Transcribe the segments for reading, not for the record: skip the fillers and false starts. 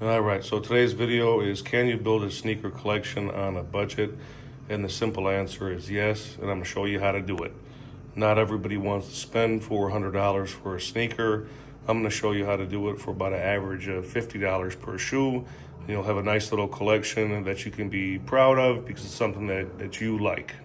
All right, so today's video is, can you build a sneaker collection on a budget? And the simple answer is yes, and I'm gonna show you how to do it. Not everybody wants to spend $400 for a sneaker. I'm gonna show you how to do it for about an average of $50 per shoe. And you'll have a nice little collection that you can be proud of because it's something that you like.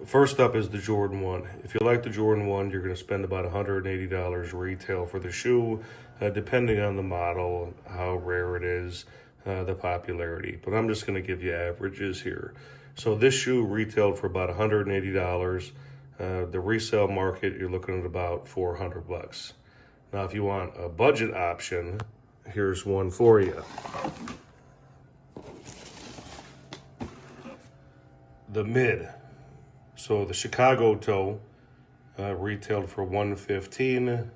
First up is the Jordan 1. If you like the Jordan 1, you're going to spend about $180 retail for the shoe, depending on the model, how rare it is, the popularity. But I'm just going to give you averages here. So this shoe retailed for about $180. The resale market, you're looking at about $400. Now, if you want a budget option, here's one for you. The Mid. So the Chicago toe retailed for $115.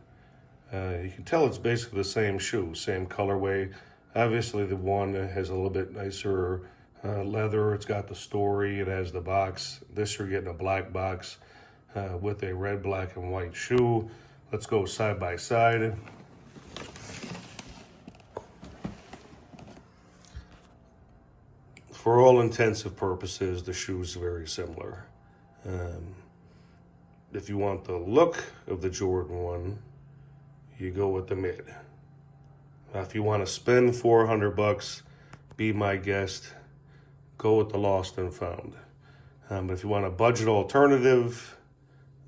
You can tell it's basically the same shoe, same colorway. Obviously, the one has a little bit nicer leather. It's got the story. It has the box. This you're getting a black box with a red, black, and white shoe. Let's go side by side. For all intensive purposes, the shoe's very similar. If you want the look of the Jordan 1, you go with the Mid. If you want to spend $400, be my guest, go with the Lost and Found. But if you want a budget alternative,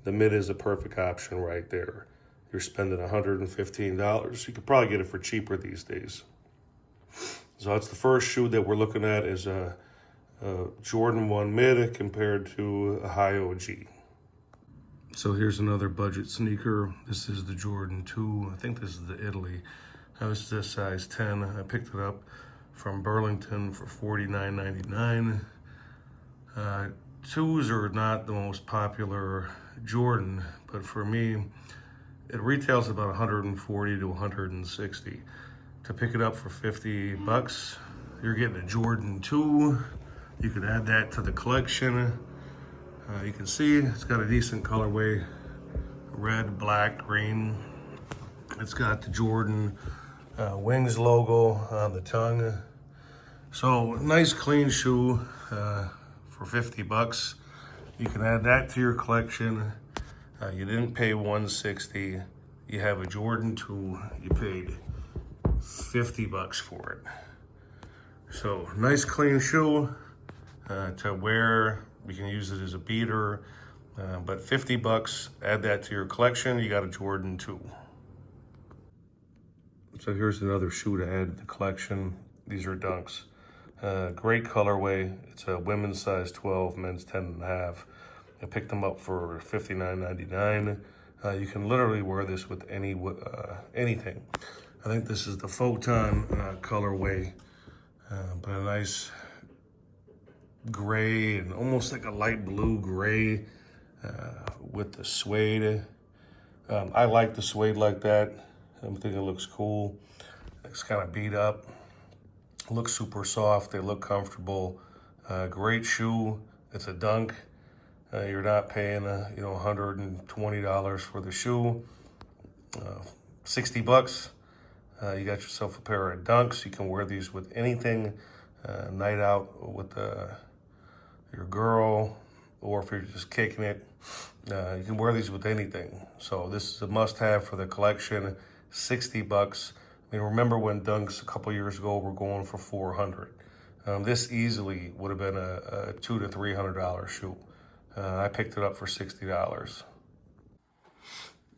the Mid is a perfect option right there. You're spending $115. You could probably get it for cheaper these days. So that's the first shoe that we're looking at, is a Jordan 1 Mid compared to a high OG. So here's another budget sneaker. This is the Jordan 2. I think this is the Italy. This is a size 10. I picked it up from Burlington for $49.99. Twos are not the most popular Jordan, but for me, it retails about $140 to $160. To pick it up for $50, you're getting a Jordan 2. You can add that to the collection. You can see it's got a decent colorway, red, black, green. It's got the Jordan Wings logo on the tongue. So nice clean shoe for $50. You can add that to your collection. You didn't pay $160. You have a Jordan 2. You paid $50 for it. So nice clean shoe to wear. We can use it as a beater, but $50, add that to your collection, you got a Jordan 2. So here's another shoe to add to the collection. These are Dunks. Great colorway. It's a women's size 12, men's 10.5. I picked them up for $59.99. You can literally wear this with anything. I think this is the Photon colorway, but a nice gray and almost like a light blue gray with the suede. I like the suede like that. I think it looks cool. It's kind of beat up. Looks super soft. They look comfortable. Great shoe. It's a Dunk. You're not paying $120 for the shoe. $60. You got yourself a pair of Dunks. You can wear these with anything. Night out with your girl, or if you're just kicking it, you can wear these with anything. So this is a must-have for the collection. $60. I mean, remember when Dunks a couple years ago were going for $400? This easily would have been a $200 to $300 shoe. I picked it up for $60.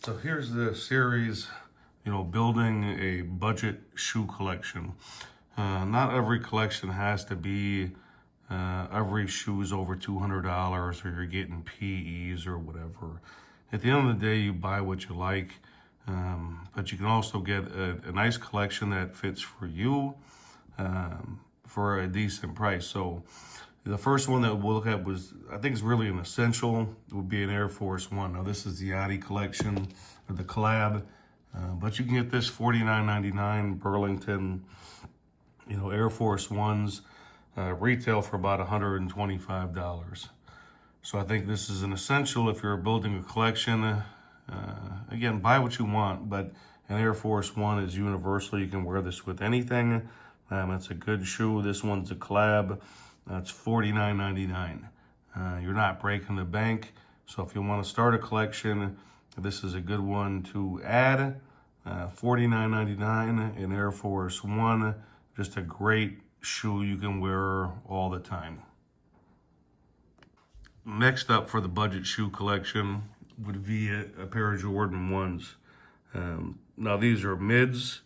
So here's the series, building a budget shoe collection. Not every collection has to be every shoe's over $200 or you're getting PEs or whatever. At the end of the day, you buy what you like, but you can also get a nice collection that fits for you for a decent price. So the first one that we'll look at was, I think it's really an essential, would be an Air Force One. Now this is the Yachty collection, or the collab, but you can get this $49.99 Burlington, Air Force Ones, retail for about $125. So I think this is an essential if you're building a collection. Again, buy what you want, but And Air Force One is universal. You can wear this with anything. It's a good shoe. This one's a collab. It's $49.99. You're not breaking the bank. So if you want to start a collection, this is a good one to add. $49.99 in Air Force One. Just a great shoe you can wear all the time. Next up for the budget shoe collection would be a pair of Jordan 1s. Now these are mids.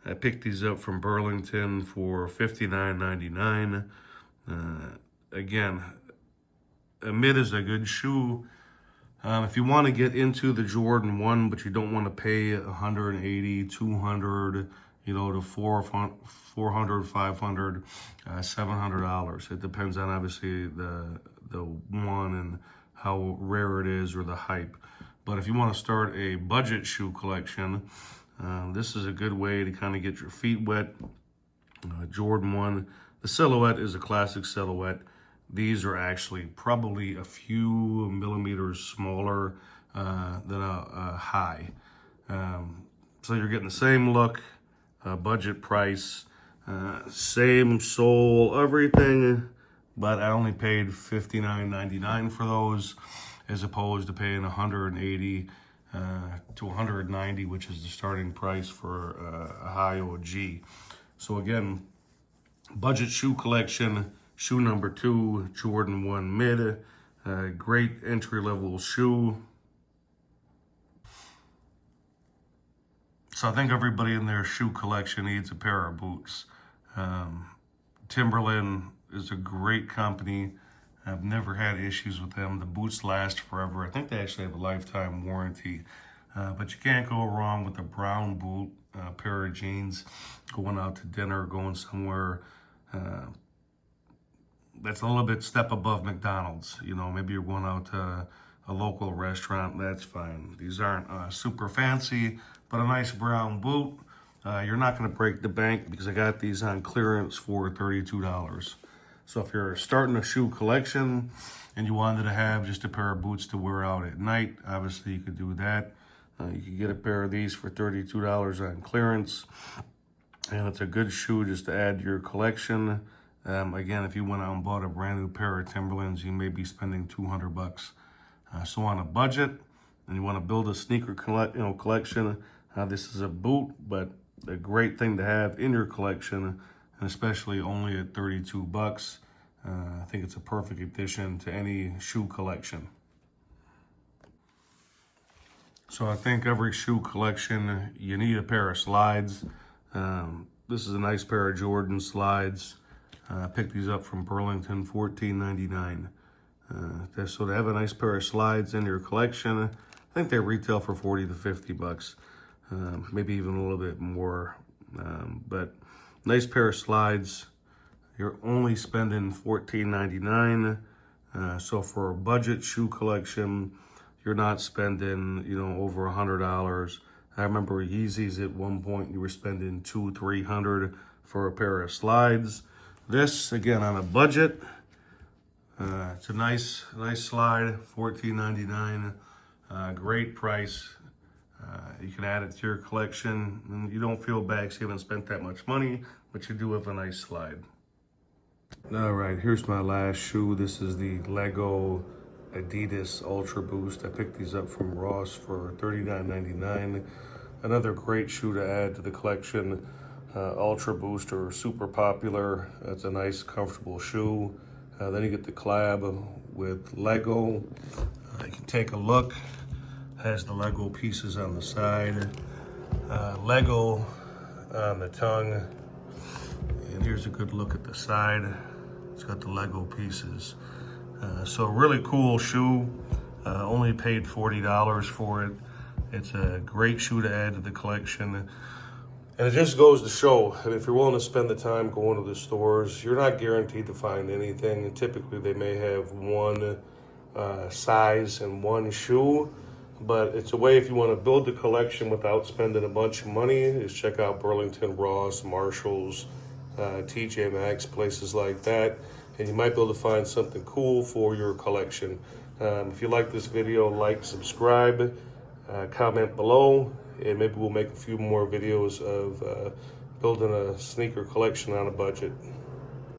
I picked these up from Burlington for $59.99. Again, a mid is a good shoe. If you want to get into the Jordan 1, but you don't want to pay $180, $200, to $400, $500, $700. It depends on obviously the one and how rare it is or the hype. But if you want to start a budget shoe collection, this is a good way to kind of get your feet wet. Jordan 1, the silhouette is a classic silhouette. These are actually probably a few millimeters smaller than a high. So you're getting the same look, budget price, same sole, everything, but I only paid $59.99 for those, as opposed to paying $180 to $190, which is the starting price for a high OG. So again, budget shoe collection, shoe number 2, Jordan 1 mid, great entry-level shoe. So I think everybody in their shoe collection needs a pair of boots. Timberland is a great company. I've never had issues with them. The boots last forever. I think they actually have a lifetime warranty. But you can't go wrong with a brown boot, pair of jeans, going out to dinner, going somewhere. That's a little bit step above McDonald's. Maybe you're going out to a local restaurant, that's fine. These aren't super fancy, but a nice brown boot. You're not gonna break the bank because I got these on clearance for $32. So if you're starting a shoe collection and you wanted to have just a pair of boots to wear out at night, obviously you could do that. You could get a pair of these for $32 on clearance. And it's a good shoe just to add to your collection. Again, if you went out and bought a brand new pair of Timberlands, you may be spending $200. So on a budget, and you want to build a sneaker collection, this is a boot, but a great thing to have in your collection, and especially only at $32. I think it's a perfect addition to any shoe collection. So I think every shoe collection, you need a pair of slides. This is a nice pair of Jordan slides. I picked these up from Burlington, $14.99. So to have a nice pair of slides in your collection, I think they retail for $40 to $50, maybe even a little bit more. But nice pair of slides. You're only spending $14.99. So for a budget shoe collection, you're not spending, over $100. I remember Yeezys at one point, you were spending $200, $300 for a pair of slides. This, again, on a budget, it's a nice slide, $14.99, great price. You can add it to your collection, and you don't feel bad because you haven't spent that much money, but you do have a nice slide. All right, here's my last shoe. This is the Lego Adidas Ultra Boost. I picked these up from Ross for $39.99. Another great shoe to add to the collection. Ultra Boost are super popular. It's a nice, comfortable shoe. Then you get the collab with Lego. You can take a look. Has the Lego pieces on the side. Lego on the tongue. And here's a good look at the side. It's got the Lego pieces. So really cool shoe. Only paid $40 for it. It's a great shoe to add to the collection. And it just goes to show, if you're willing to spend the time going to the stores, you're not guaranteed to find anything. And typically they may have one size and one shoe, but it's a way if you want to build the collection without spending a bunch of money, is check out Burlington, Ross, Marshalls, TJ Maxx, places like that. And you might be able to find something cool for your collection. If you like this video, like, subscribe, comment below, and maybe we'll make a few more videos of building a sneaker collection on a budget.